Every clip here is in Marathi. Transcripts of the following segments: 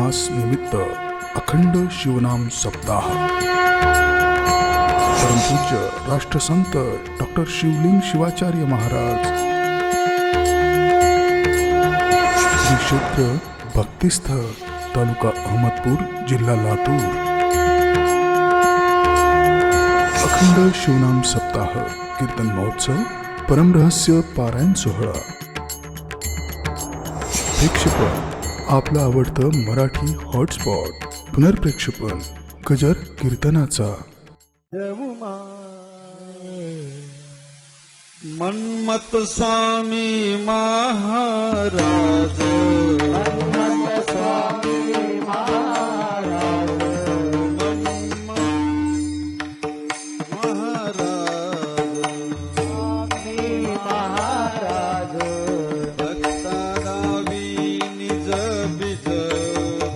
मास निमित्त अखंड शिवनाम सप्ताह परमपूज्य राष्ट्रसंत डॉक्टर शिवलिंग शिवाचार्य महाराज श्री क्षेत्र भक्तिस्थळ तालुका अहमदपूर जिल्हा लातूर अखंड शिवनाम सप्ताह कीर्तन महोत्सव परमरहस्य पारायण सोहळा प्रेक्षेपण आपलं आवडतं मराठी हॉटस्पॉट पुनर्प्रेक्षेपण गजर कीर्तनाचा मन्मथ स्वामी महाराज स्वामी महाराज भक्ता दावी निज बीज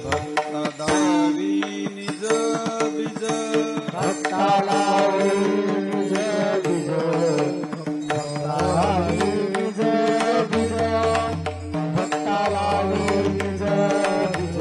भक्ता दावी निज बीज भक्ता दावी निज बीज भक्ता दावी निज बीज भक्ता दावी निज बीज भक्ता दावी निज बीज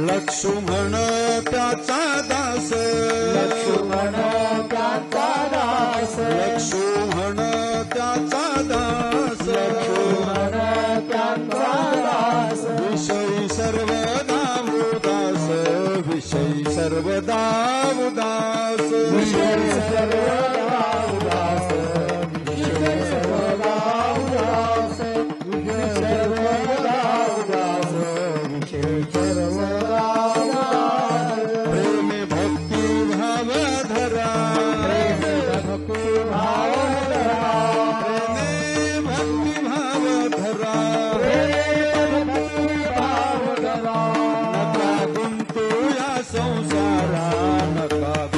लक्ष्मण त्याचा दास लक्ष्मण त्याचा दास लक्ष्मण त्याचा दास लक्ष्मण त्याचा दास विषयी सर्वदा उदास विषयी सर्वदा उदास विषयी सर्वदा उदास विषयी सर्वदा उदास विषयी सर्वदा उदास विषयी सर्वदा प्रेम भक्ती भाव धरा प्रेम भक्ती भाव धरा प्रेम भक्ती भाव धरा प्रेम भक्ती भाव धरा नका गुंतू या संसारा नका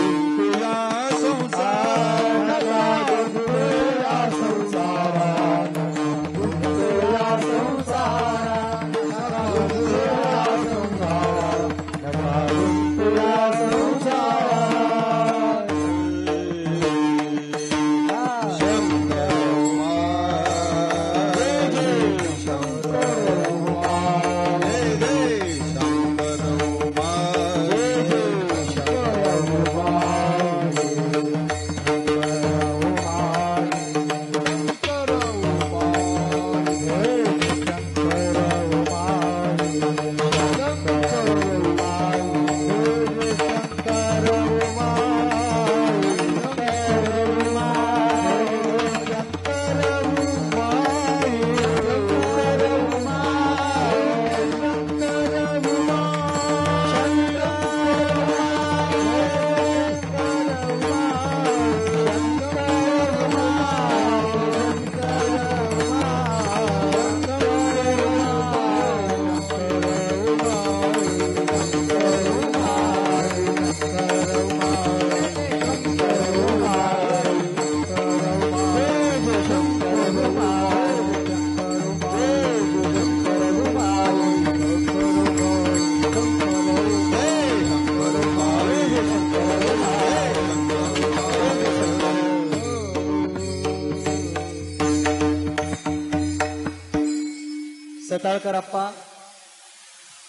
जताळकर अप्पा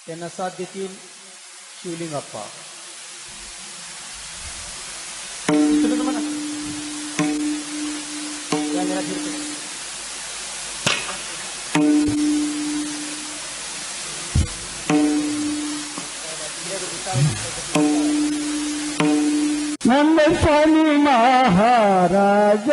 त्यांना साथ देतील शिवलिंग अप्पा. तुम्ही तुम्हाला कॅमेरा फिरतो. नंदस्वामी महाराज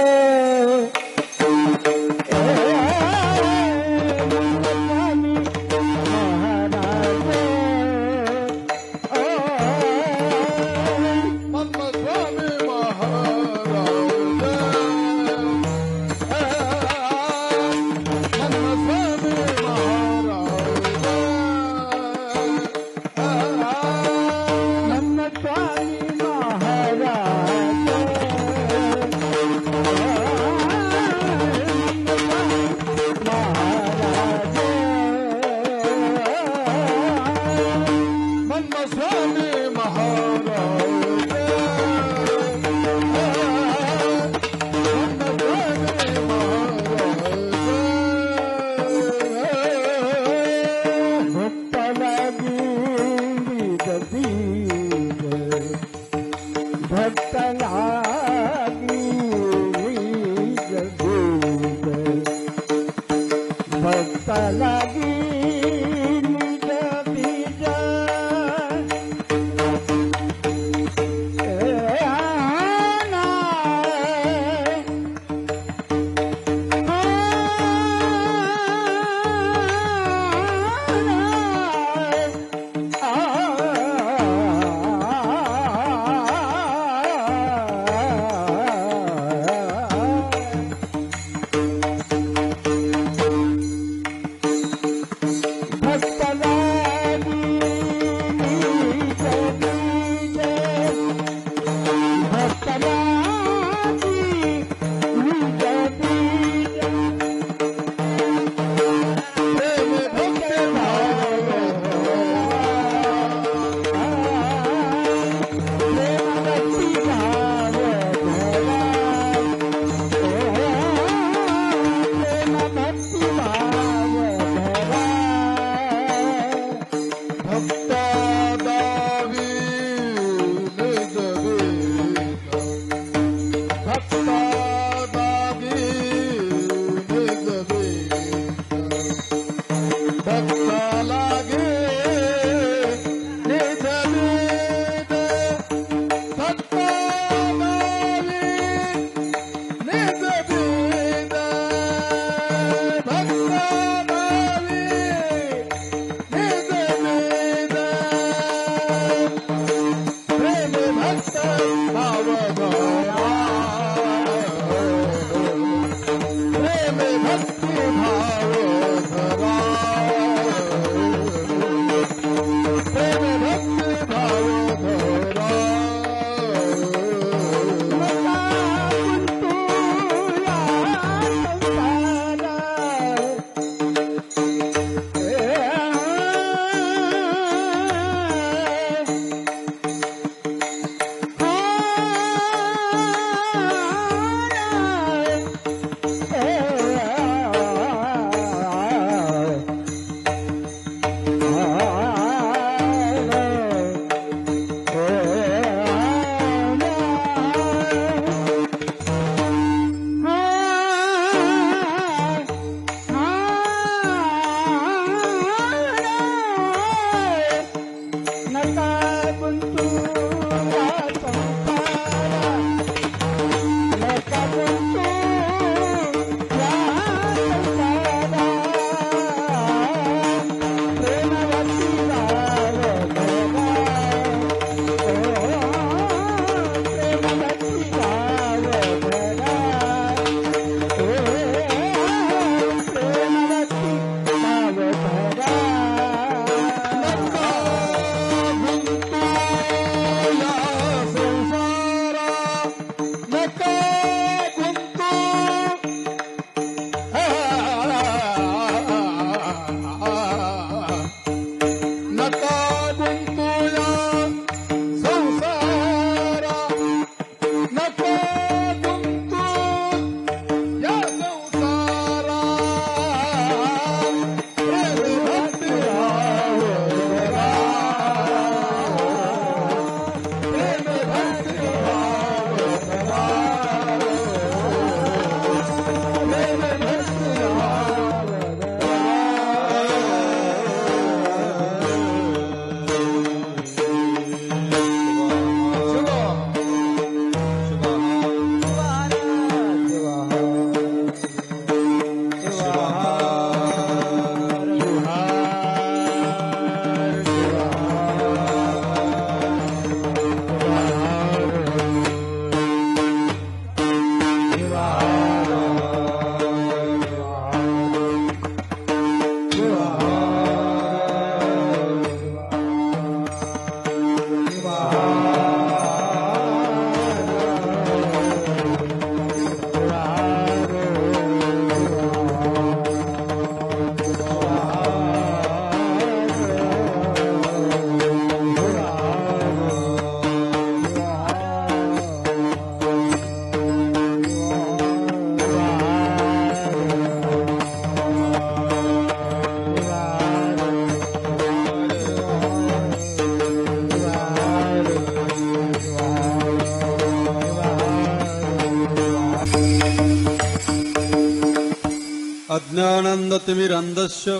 अज्ञानानन्दतिमिरन्धस्य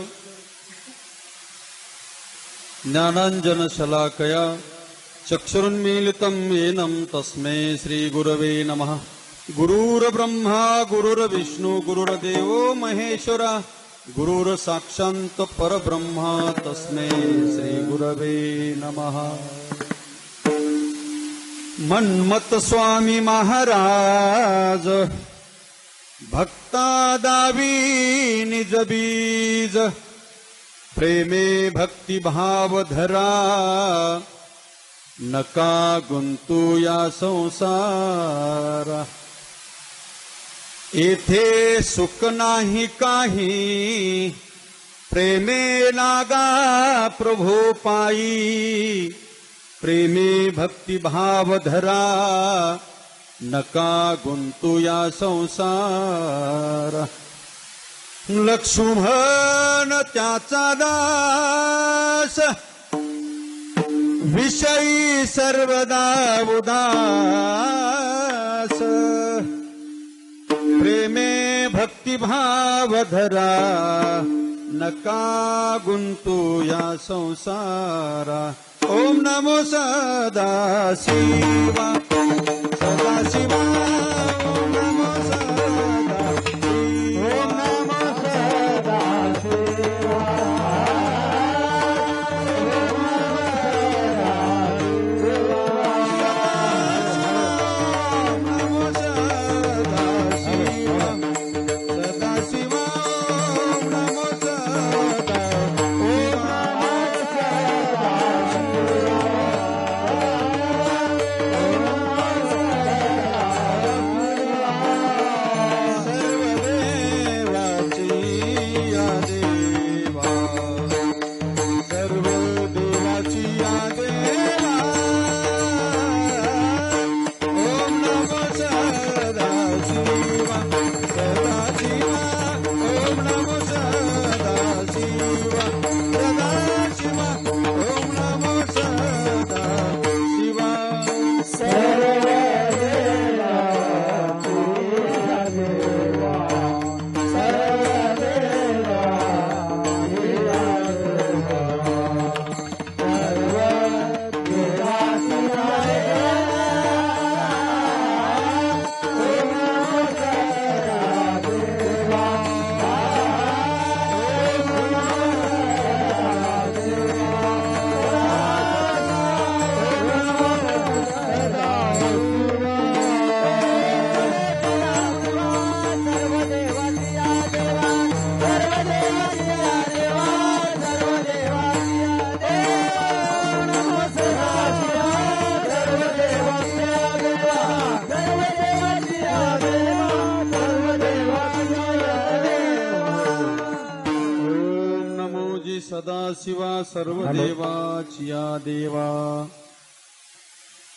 ज्ञानाञ्जनशलाकया चक्षुरुन्मीलितं येन तस्मै श्रीगुरवे नमः। गुरुर्ब्रह्मा गुरुर्विष्णु गुरुर्देवो महेश्वरा गुरुर्साक्षात् परब्रह्मा तस्मै श्रीगुरवे नमः। मन्मथ स्वामी महाराज भक्ता दावी निज बीज प्रेमे भक्ती भाव धरा नका गुंतू या संसार। येथे सुख नाही काही प्रेमे लागा प्रभो पायी प्रेमे भक्ती भाव धरा नका गुंतू या संसार। लक्ष्मण त्याचा दास विषयी सर्वदा उदास प्रेमे भक्ती भाव धरा नका गुंतू या संसारा। ओम नमो सदाशिवा सदाशिवा ओम नमो सदाशिवा ओम नमो सदाशिवा सदाशिवा सर्वदेवाचिया देवा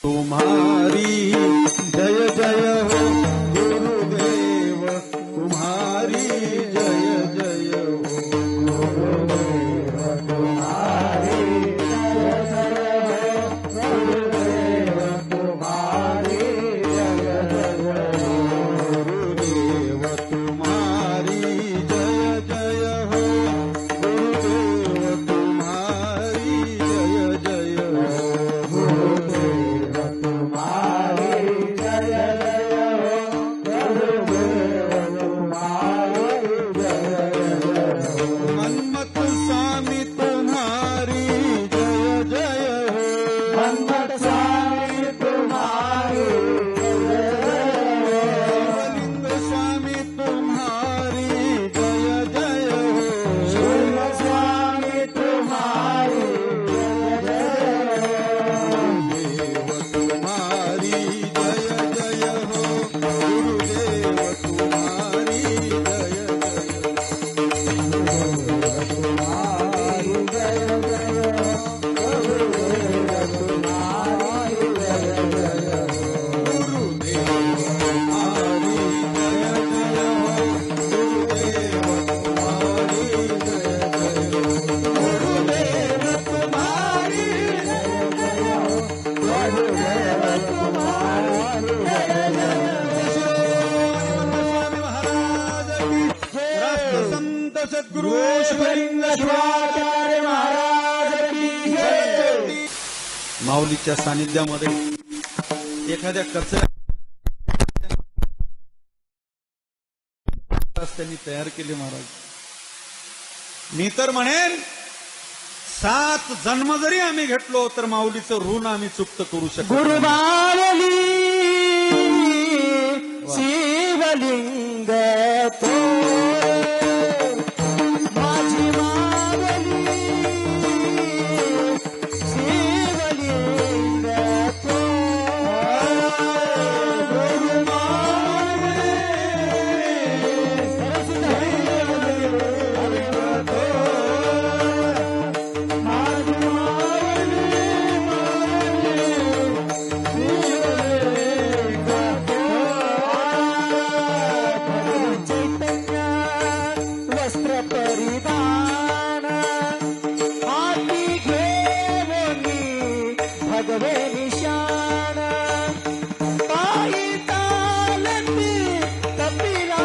तुम्हारी जय जय हो गुरुदेव तुम्हारी जय जय हो गुरुदेव तुम्हारी जय जय हो गुरुदेव तुम्हारी जय जय हो गुरुदेव तुम्हारी जय जय हो गुरुदेव तुम्हारी जय जय हो सद्गुरु शिवलिंग शिवाचार्य महाराज की जय. माऊलीच्या सानिध्यामध्ये एखाद्या कचऱ्या त्यांनी तयार केले महाराज. मी तर म्हणेन 7 जन्म जरी आम्ही घेतलो तर माऊलीचं ऋण आम्ही चुकत करू शकतो. गुरुबावली शिवलिंग तो माझी मावली शिवलिंग तो वस्त्र परिधान हाती घेवनी भगवे निशान पायी चालती कपिला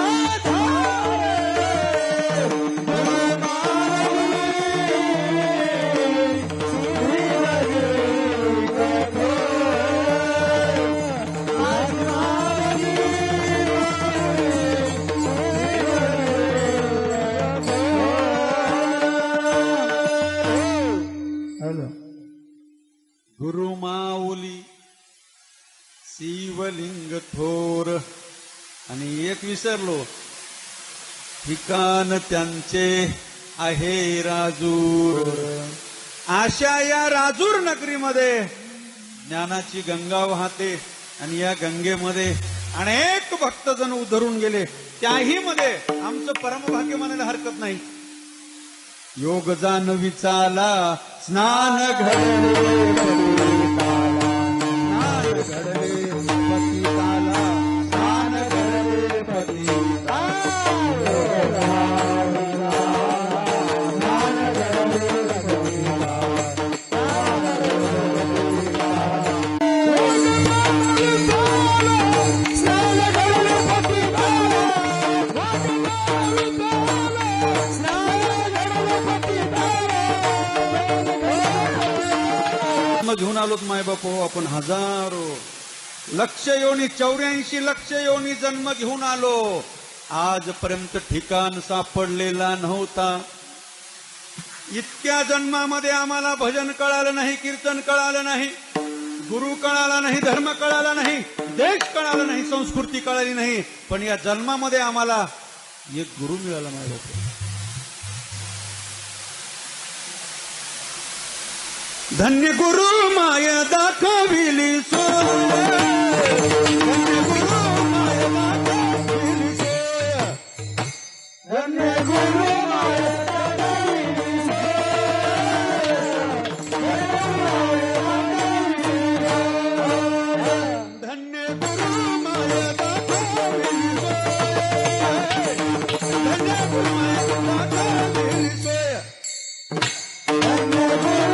गुरु माऊली शिवलिंग थोर. आणि एक विसरलो, ठिकाण त्यांचे आहे राजूर. अशा या राजूर नगरीमध्ये ज्ञानाची गंगा वाहते आणि या गंगेमध्ये अनेक भक्तजण उधरून गेले. त्याही मध्ये आमचं परमभाग्य म्हणायला हरकत नाही. योग जानविचाला स्नान घडले पतिताला, स्नान घडले पतिताला, स्नान घडले पतिताला, स्नान घडले पतिताला. घेऊन आलोत माय बापू आपण. हजारो लक्ष योनी 84 लक्ष योनी जन्म घेऊन आलो. आजपर्यंत ठिकाण सापडलेला नव्हता. इतक्या जन्मामध्ये आम्हाला भजन कळालं नाही, कीर्तन कळालं नाही, गुरु कळाला नाही, धर्म कळाला नाही, देश कळाला नाही, संस्कृती कळाली नाही. पण या जन्मामध्ये आम्हाला एक गुरु मिळाला माय बापू. धन्य गुरु माय दाखविली सोय, धन्य गुरु माय दाखविली सोय, धन्य गुरु माय दाखविली सोय, धन्य गुरु माय दाखविली सोय, धन्य गुरु माय दाखविली सोय, धन्य गुरु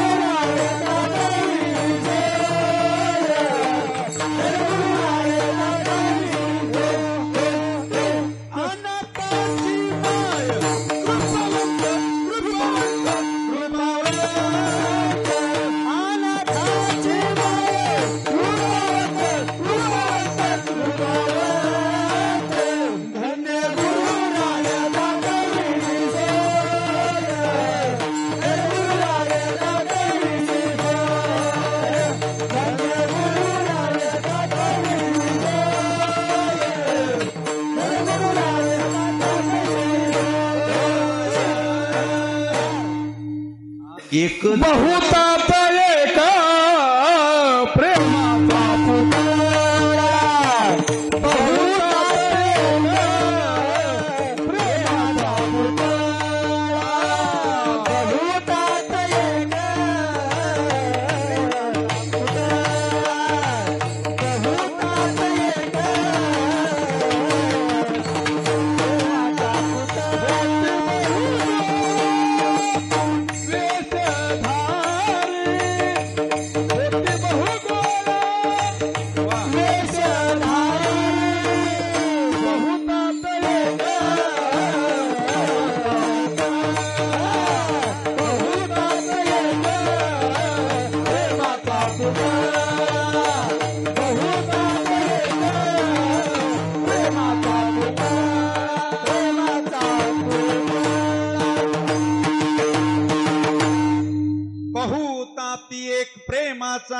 एक बहुतात एक प्रेमाचा पुतळा, बहुतात एक प्रेमाचा पुतळा, बहुतात एक पुतळा, बहुतात एक प्रेमाचा पुतळा.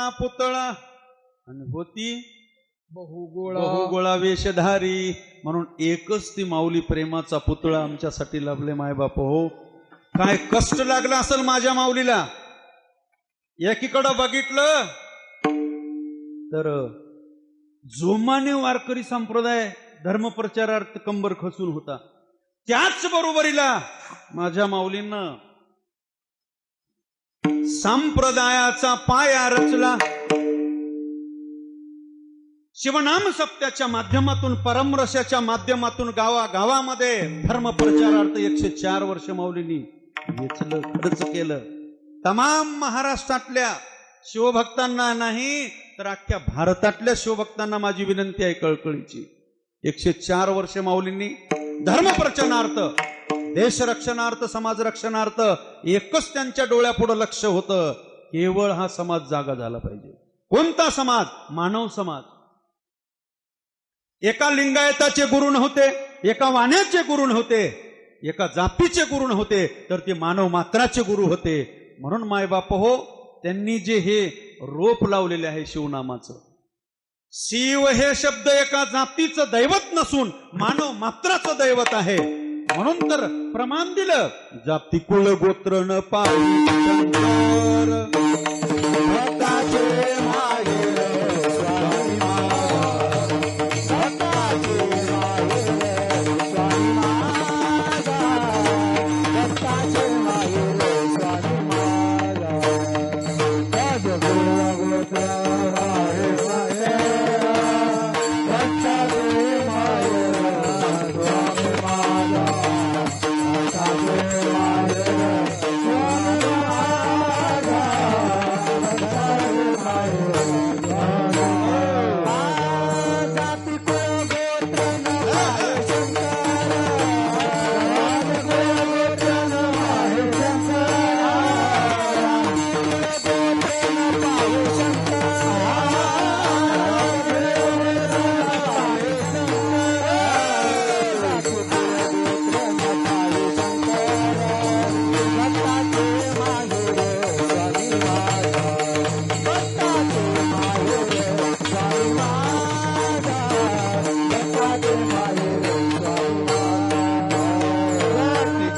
होता पुतळा आणि होती बहुगोळा बहुगोळा वेशधारी. म्हणून एकच ती माऊली प्रेमाचा पुतळा आमच्यासाठी लाभले मायबाप हो. काय कष्ट लागलं असेल माझ्या माऊलीला. एकीकडं बघितलं तर जोमाने वारकरी संप्रदाय धर्मप्रचारार्थ कंबर खचून होता. त्याच बरोबरीला माझ्या माऊलींना संप्रदायाचा पाया रचला. शिवनाम सप्त्याच्या माध्यमातून परमरसाच्या माध्यमातून गावागावामध्ये धर्मप्रचारार्थ 104 वर्ष माऊलींनी वेचलं खर्च केलं. तमाम महाराष्ट्रातल्या शिवभक्तांना नाही तर अख्ख्या भारतातल्या शिवभक्तांना माझी विनंती आहे कळकळीची. 104 वर्ष माऊलींनी धर्मप्रचारार्थ देशरक्षणार्थ समाज रक्षणार्थ एकच त्यांच्या डोळ्यापुढे लक्ष होतं. केवळ हा समाज जागा झाला पाहिजे. कोणता समाज? मानव समाज. एका लिंगायताचे गुरु नव्हते, एका वाण्याचे गुरु नव्हते, एका जातीचे गुरु नव्हते, तर ते मानव मात्राचे गुरु होते. म्हणून मायबाप हो त्यांनी जे हे रोप लावलेले आहे शिवनामाचं. शिव हे शब्द एका जातीचं दैवत नसून मानव मात्राचं दैवत आहे. म्हणून तर प्रमाण दिलं जाती कुळ गोत्र न पाही शंकर. भक्ताचे माहेर स्वामी माझा, भक्ताचे माहेर स्वामी माझा, भक्ताचे माहेर स्वामी माझा. राज गुरु गोत्र माहेर माहेर, भक्ताचे माहेर स्वामी माझा, भक्ताचे माहेर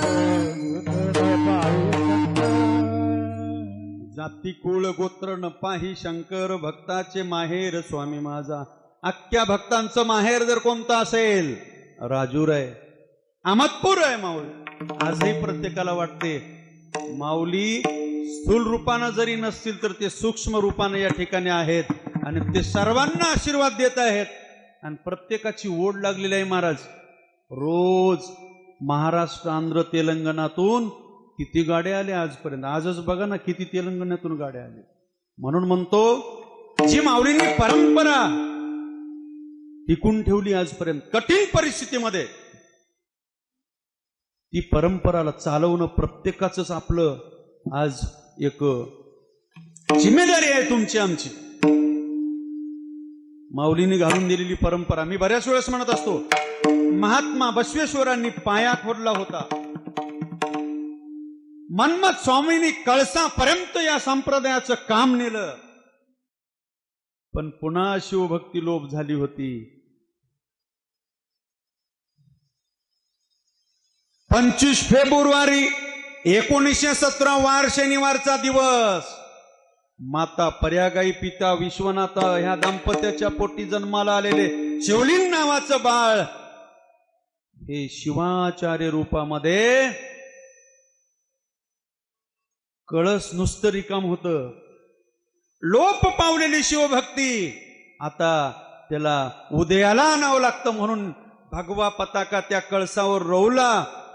स्वामी माझा. जाती कुळ गोत्र न पाही शंकर, भक्ताचे माहेर स्वामी माझा. अख्ख्या भक्तांचं माहेर जर कोणतं असेल राजूर आहे, अहमदपूर आहे माऊली. आजही प्रत्येकाला वाटते माऊली स्थूल रूपानं जरी नसतील तर ते सूक्ष्म रूपानं या ठिकाणी आहेत आणि ते सर्वांना आशीर्वाद देत आहेत. आणि प्रत्येकाची ओढ लागलेली आहे महाराज. रोज महाराष्ट्र आंध्र तेलंगणातून किती गाड्या आल्या आजपर्यंत. आजच बघा ना किती तेलंगणातून गाड्या आल्या. म्हणून म्हणतो जी माऊलींनी परंपरा टिकून ठेवली आजपर्यंत कठीण परिस्थितीमध्ये, ती परंपराला चालवणं प्रत्येकाच आपलं आज एक जिम्मेदारी आहे तुमची आमची. माऊलींनी घालून दिलेली परंपरा मी बऱ्याच वेळेस म्हणत असतो. महात्मा बसवेश्वरांनी पाया खोदला होता. मन्मथ स्वामींनी कळसापर्यंत या संप्रदायाचं काम नेलं. पण पुन्हा शिवभक्ती लोप झाली होती. 25 फेब्रुवारी 1917 वार शनिवारचा दिवस. माता पर्यागाई पिता विश्वनाथ ह्या दाम्पत्याच्या पोटी जन्माला आलेले शिवलिंग नावाचं बाळ हे शिवाचार्य रूपामध्ये कळस नुसतं रिकाम होतं. लोप पावलेली शिवभक्ती आता त्याला उदयाला आणावं लागतं. म्हणून भगवा पताका त्या कळसावर रोवला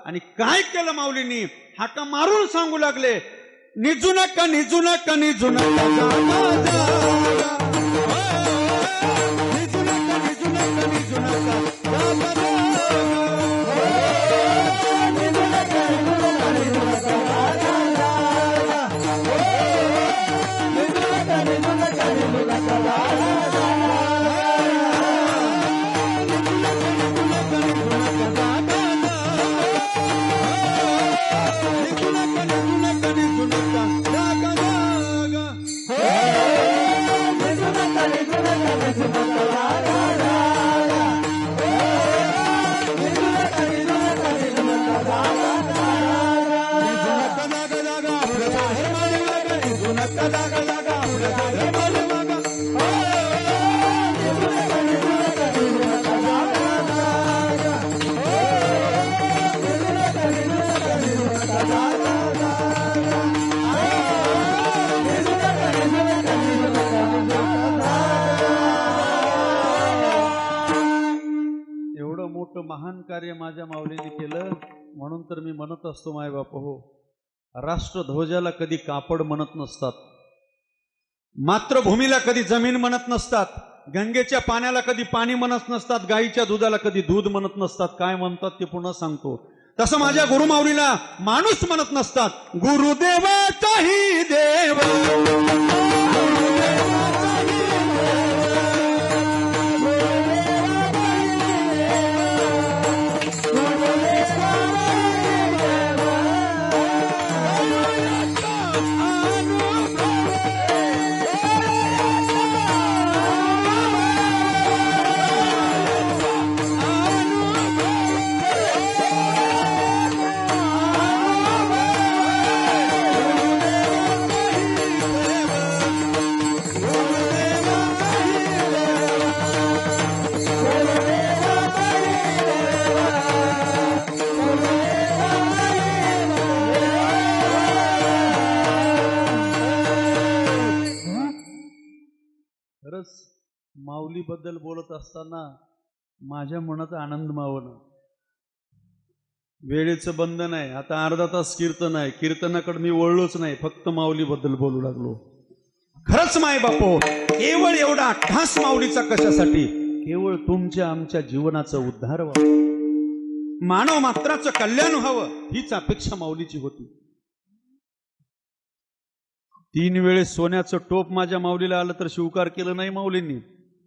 आणि काय केलं माऊलींनी हाका मारून सांगू लागले, निजू नका निजू नका निजू नका जागा जागा. निजू नका निजू नका निजू नका जागा जागा. निजू नका निजू नका निजू नका जागा जागा. निजू नका निजू नका निजू नका जागा जागा. निजू नका निजू नका निजू नका जागा जागा. एवढं मोठं महान कार्य माझ्या माऊलीने केलं, म्हणून तर मी म्हणत असतो माय बाप हो, राष्ट्रध्वजाला कधी कापड म्हणत नसतात, मातृभूमीला कधी जमीन म्हणत नसतात, गंगेच्या पाण्याला कधी पाणी म्हणत नसतात, गाईच्या दुधाला कधी दूध म्हणत नसतात. काय म्हणतात ते पुन्हा सांगतो. तसं माझ्या गुरुमाऊलीला माणूस म्हणत नसतात, गुरुदेवाचाही देव. खरंच माऊली बद्दल बोलत असताना माझ्या मनात आनंद मावणं. वेळेचं बंधन आहे, आता अर्धा तास कीर्तन आहे, कीर्तनाकडे मी वळलोच नाही, फक्त माऊली बद्दल बोलू लागलो. खरंच माय बापो, केवळ एवढा अट्टहास माऊलीचा कशासाठी? केवळ तुमच्या आमच्या जीवनाचं उद्धार व्हावं, मानव मात्राचं कल्याण व्हावं, हीच अपेक्षा माऊलीची होती. 3 वेळेस सोन्याचं टोप माझ्या माऊलीला आलं तर स्वीकार केलं नाही माऊलींनी.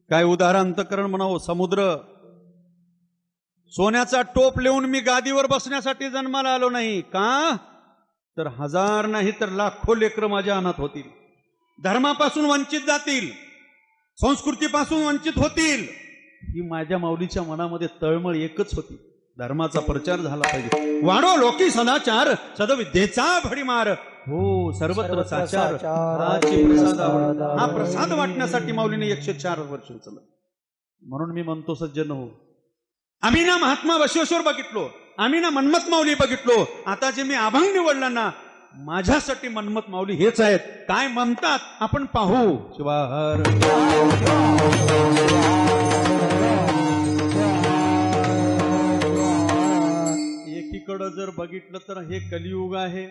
काय उदाहरण अंतकरण म्हणावं, समुद्र. सोन्याचा टोप लिहून मी गादीवर बसण्यासाठी जन्माला आलो नाही. का तर 1000 नाही तर लाखो लेकरं माझ्या अनाथ होतील, धर्मापासून वंचित जातील, संस्कृतीपासून वंचित होतील. ही माझ्या माऊलीच्या मनामध्ये तळमळ एकच होती, धर्माचा प्रचार झाला पाहिजे. वाढो लोकी सदाचार, सदविद्येचा भडीमार, हो सर्वत्र साचार, हाची प्रसाद आवड. हा प्रसाद वाटण्यासाठी माऊलीने 104 वर्ष चला. म्हणून मी म्हणतो सज्जन हो, आम्ही ना महात्मा बसवेश्वर बघितलो, आम्ही ना मन्मथ माऊली बघितलो, आता जे मी अभंग निवडला ना, माझ्यासाठी मन्मथ माऊली हेच आहेत. काय म्हणतात आपण पाहू. शिवाहर एकीकडं जर बघितलं तर हे कलियुग आहे.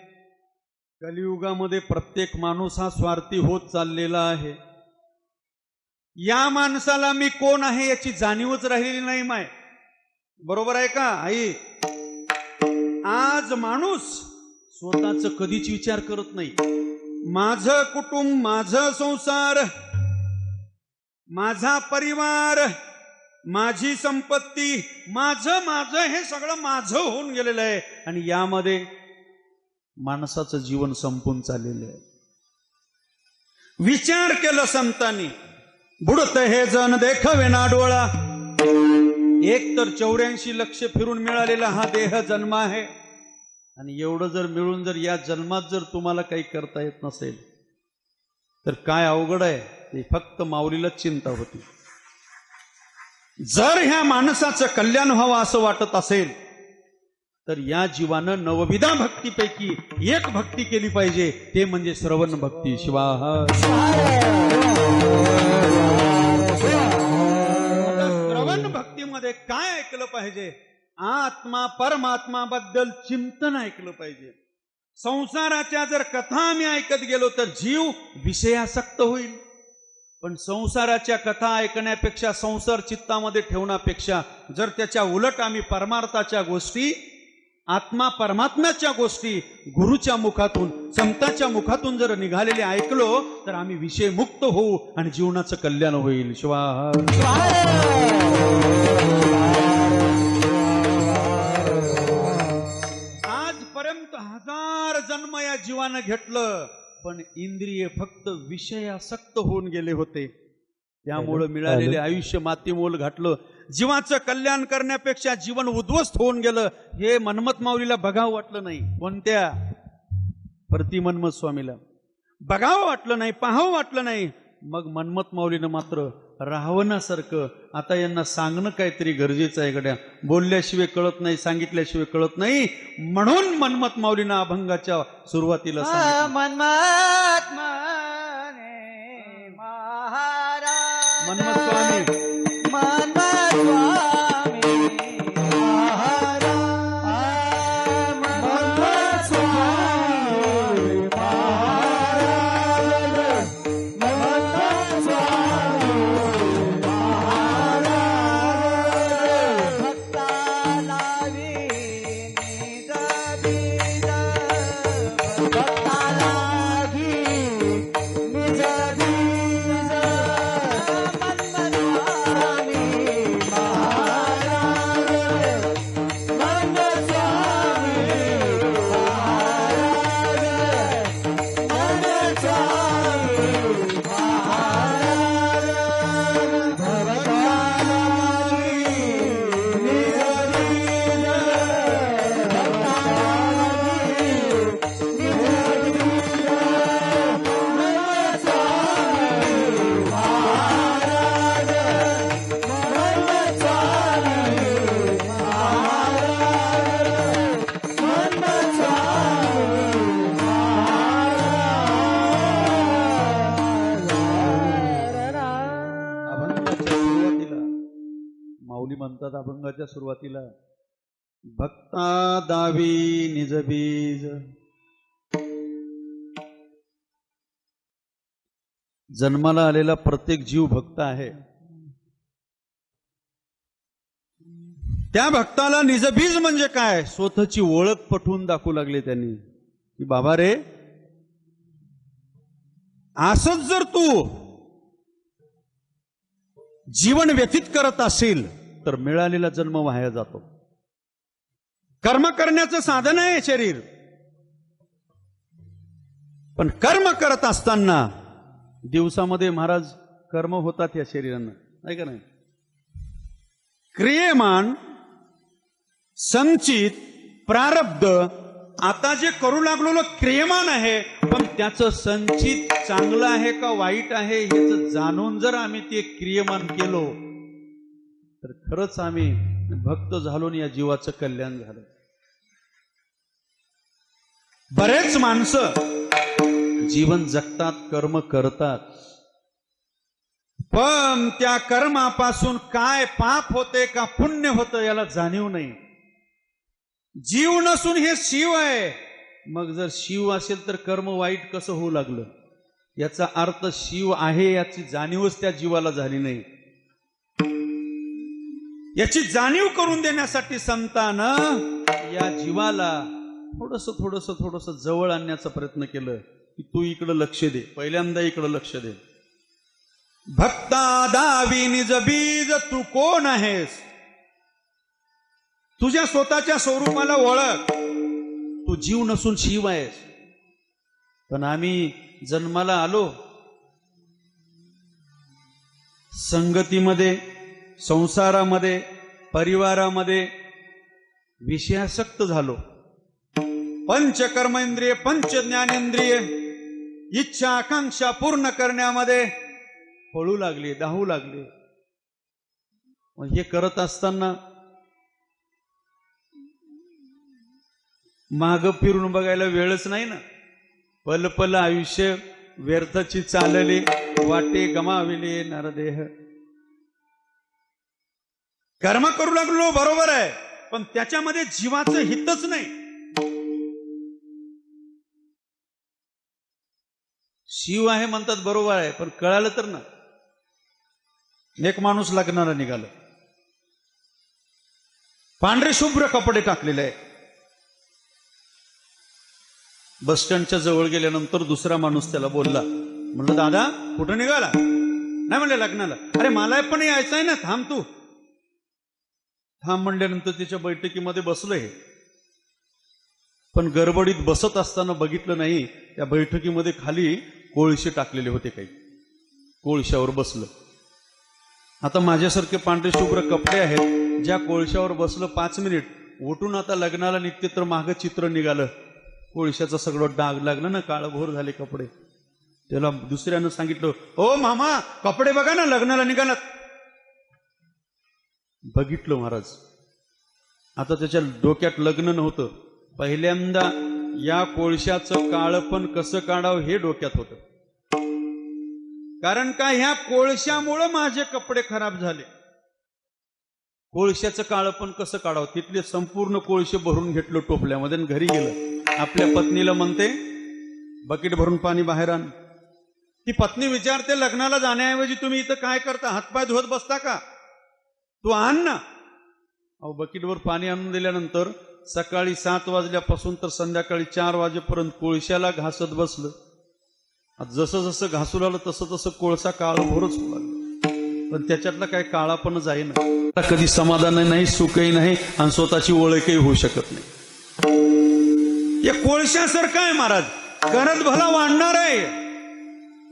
कलियुगामध्ये प्रत्येक माणूस हा स्वार्थी होत चाललेला आहे. या माणसाला मी कोण आहे याची जाणीवच राहिलेली नाही माय. बरोबर आहे का आई? आज माणूस स्वतःच कधीच विचार करत नाही. माझं कुटुंब, माझं संसार, माझा परिवार, माझी संपत्ती, माझं माझं हे सगळं माझं होऊन गेलेलं आहे. आणि यामध्ये माणसाचं जीवन संपून चाललेलं आहे. विचार केलं संतांनी, बुडत हे जण देखावे ना डोळा. एक तर 84 लक्ष फिरून मिळालेला हा देह जन्म आहे, आणि एवढं जर मिळून जर या जन्मात जर तुम्हाला काही करता येत नसेल तर काय अवघड आहे. ते फक्त माऊलीलाच चिंता होती. जर ह्या माणसाचं कल्याण व्हावं असं वाटत असेल तर या जीवानं नवविधा भक्तीपैकी एक भक्ती केली पाहिजे, ते म्हणजे श्रवण भक्ती. शिवाहा श्रवण भक्तीमध्ये काय ऐकलं पाहिजे? आत्मा परमात्मा बद्दल चिंतन ऐकलं पाहिजे. संसाराच्या जर कथा आम्ही ऐकत गेलो तर जीव विषयासक्त होईल. पण संसाराच्या कथा ऐकण्यापेक्षा, संसार चित्तामध्ये ठेवण्यापेक्षा जर त्याच्या उलट आम्ही परमार्थाच्या गोष्टी, आत्मा परमात्म्याच्या गोष्टी गुरुच्या मुखातून, संतांच्या मुखातून जर निघालेले ऐकलो तर आम्ही विषय मुक्त होऊ आणि जीवनाचं कल्याण होईल. शिवाहा आजपर्यंत 1000 जन्म या जीवानं घेतलं, पण इंद्रिय फक्त विषयासक्त होऊन गेले होते. त्यामुळे मिळालेले आयुष्य मातीमोल घातलं. जीवाचं कल्याण करण्यापेक्षा जीवन उद्ध्वस्त होऊन गेलं. हे मन्मथ माऊलीला बघावं वाटलं नाही. कोणत्या? प्रतिमन्मथ स्वामीला बघावं वाटलं नाही, पाहावं वाटलं नाही. मग मन्मथ माऊलीनं मात्र रावणासारखं, आता यांना सांगणं काहीतरी गरजेचं आहे गड्या, बोलल्याशिवाय कळत नाही, सांगितल्याशिवाय कळत नाही, म्हणून मन्मथ माऊलीनं अभंगाच्या सुरुवातीला सांगितलं. मन्मथ मने महाराज, मन्मथ स्वामी, मन्मथ स्वामी म्हणतात अभंगाच्या सुरुवातीला, भक्ता दावी निजबीज. जन्माला आलेला प्रत्येक जीव भक्त आहे. त्या भक्ताला निजबीज म्हणजे काय, स्वतःची ओळख पटवून दाखवू लागले त्यांनी की बाबा रे, असंच जर तू जीवन व्यतीत करत असेल तर मिळालेला जन्म वाया जातो. कर्म करण्याचं साधन आहे शरीर, पण कर्म करत असताना दिवसामध्ये महाराज कर्म होतात या शरीरानं, नाही का नाही. क्रियमान संचित प्रारब्ध, आता जे करू लागलो क्रियमान आहे, पण त्याचं संचित चांगलं आहे का वाईट आहे याचं जाणून जर आम्ही ते क्रियमान केलो तर खरंच आम्ही भक्त झालो आणि या जीवाचं कल्याण झालं. बरेच माणसं जीवन जगतात, कर्म करतात, पण त्या कर्मापासून काय पाप होते का पुण्य होतं याला जाणीव नाही. जीव नसून हे शिव आहे. मग जर शिव असेल तर कर्म वाईट कसं होऊ लागलं, याचा अर्थ शिव आहे याची जाणीवच त्या जीवाला झाली नाही. याची जाणीव करून देण्यासाठी संतानं या जीवाला थोडस जवळ आणण्याचा प्रयत्न केलं की तू इकडं लक्ष दे, पहिल्यांदा इकडं लक्ष दे. भक्ता दावी निज बीज, तू कोण आहेस, तुझ्या स्वतःच्या स्वरूपाला ओळख. तू जीव नसून शिव आहेस. पण आम्ही जन्माला आलो, संगतीमध्ये, संसारामध्ये, परिवारामध्ये विषयासक्त झालो. पंच कर्मेंद्रिय, पंच ज्ञानेंद्रिय, इच्छा आकांक्षा पूर्ण करण्यामध्ये पळू लागले, धावू लागले. हे करत असताना माग फिरून बघायला वेळच नाही ना. पल पल आयुष्य व्यर्थाची चालले, वाटे गमाविले नरदेह. कर्म करू लागलो बरोबर आहे, पण त्याच्यामध्ये जीवाचं हितच नाही. शिव आहे म्हणतात बरोबर आहे, पण कळालं तर ना. एक माणूस लग्नाला निघाला, पांढरे शुभ्र कपडे टाकलेले आहे. बस स्टँडच्या जवळ गेल्यानंतर दुसरा माणूस त्याला बोलला, म्हणलं दादा कुठं निघाला. नाही म्हणले लग्नाला. अरे मला पण यायचं आहे ना, थांब तू. थांब म्हणल्यानंतर त्याच्या बैठकीमध्ये बसलो हे, पण गडबडीत बसत असताना बघितलं नाही त्या बैठकीमध्ये खाली कोळशे टाकलेले होते. काही कोळशावर बसलं. आता माझ्यासारखे पांढरे शुभ्र कपडे आहेत, ज्या कोळशावर बसलं 5 मिनिट, उठून आता लग्नाला निघते तर मागं चित्र निघालं, कोळशाचा सगळं डाग लागलं ना, काळभोर झाले कपडे. त्याला दुसऱ्यानं सांगितलं, ओ मामा कपडे बघा ना, लग्नाला निघालात. बघितलं महाराज, आता त्याच्या डोक्यात लग्न नव्हतं. पहिल्यांदा या कोळशाचं काळपण कसं काढावं हे डोक्यात होतं. कारण का, ह्या कोळशामुळं माझे कपडे खराब झाले. कोळशाचं काळपण कसं काढावं, तिथले संपूर्ण कोळशे भरून घेतलं टोपल्यामध्ये आणि घरी गेलं. आपल्या पत्नीला म्हणते बकेट भरून पाणी बाहेर आण. ती पत्नी विचारते, लग्नाला जाण्याऐवजी तुम्ही इथं काय करता, हातपाय धुवत बसता का, तू आण ना. अहो बकेटवर पाणी आणून दिल्यानंतर सकाळी 7 वाजल्यापासून तर संध्याकाळी 4 वाजेपर्यंत कोळशाला घासत बसलं. जसं जसं घासू लागलं तसं तसं कोळसा काळभोरच होऊ लागला, पण त्याच्यातला काय काळा पण जाईना. कधी समाधान नाही, सुखही नाही, आणि स्वतःची ओळखही होऊ शकत नाही. या कोळशासारखं आहे महाराज, करत भला वाढणार आहे.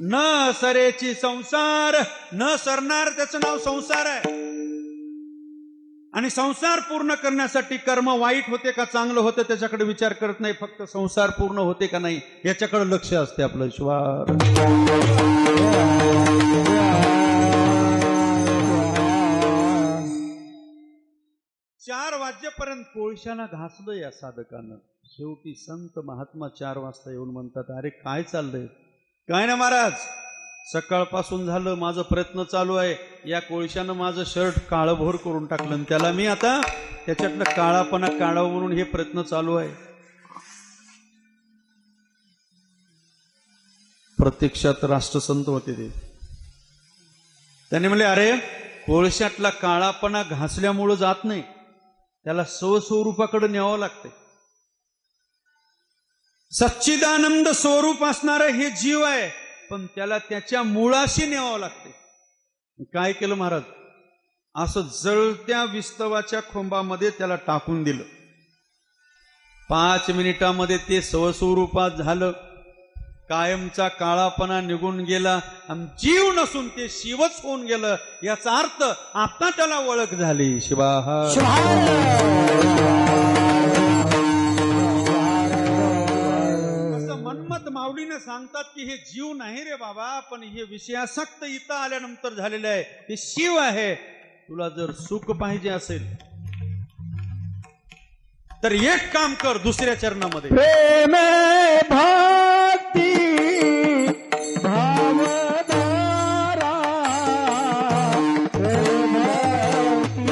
न सरेची संसार, न सरणार, त्याचं नाव संसार आहे. आणि संसार पूर्ण करण्यासाठी कर्म वाईट होते का चांगलं होतं त्याच्याकडे विचार करत नाही, फक्त संसार पूर्ण होते का नाही याच्याकडे लक्ष असते आपलं. ईश्वर 4 वाजेपर्यंत कोळशाला घासलं या साधकानं. शेवटी संत महात्मा 4 वाजता येऊन म्हणतात, अरे काय चाललंय. काय ना महाराज, सकाळपासून झालं माझं प्रयत्न चालू आहे, या कोळशानं माझं शर्ट काळभोर करून टाकलं आणि त्याला मी आता त्याच्यातलं काळापणा काढावं म्हणून हे प्रयत्न चालू आहे. प्रत्यक्षात राष्ट्रसंत होते ते. त्यांनी म्हणले, अरे कोळशातला काळापणा घासल्यामुळं जात नाही, त्याला स्वस्वरूपाकडे न्यावं लागतंय. सच्चिदानंद स्वरूप असणारं हे जीव आहे, पण त्याला त्याच्या मुळाशी न्यावं लागते. काय केलं महाराज, असं जळत्या विस्तवाच्या खोंबामध्ये त्याला टाकून दिलं. 5 मिनिटामध्ये ते स्वस्वरूपात झालं. कायमचा काळापणा निघून गेला आणि जीव नसून ते शिवच होऊन गेलं. याचा अर्थ आता त्याला ओळख झाली. शिवाहा मन्मथ माऊलीने सांगतात की हे जीव नाही रे बाबा, पण हे विषयासक्त इथं आल्यानंतर झालेलं आहे, ते शिव आहे. तुला जर सुख पाहिजे असेल तर एक काम कर, दुसऱ्या चरणामध्ये प्रेम भक्ती भावधारा प्रेम भक्ती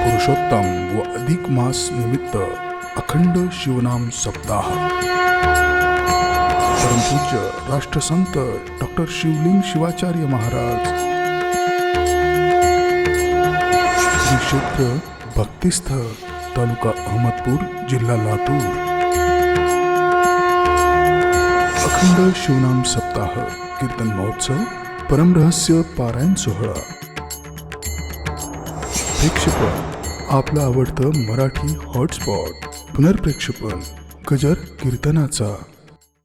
पुरुषोत्तम व अधिक मास निमित्त अखंड शिवनाम सप्ताह. परमपूज्य राष्ट्रसंत डॉक्टर शिवलिंग शिवाचार्य महाराज, श्री क्षेत्र भक्तिस्थळ, तालुका अहमदपूर, जिल्हा लातूर. अखंड शिवनाम सप्ताह कीर्तन महोत्सव, परमरहस्य पारायण सोहळा. प्रेक्षेपण आपलं आवडतं मराठी हॉटस्पॉट. पुनर्प्रेक्षेपण गजर कीर्तनाचा.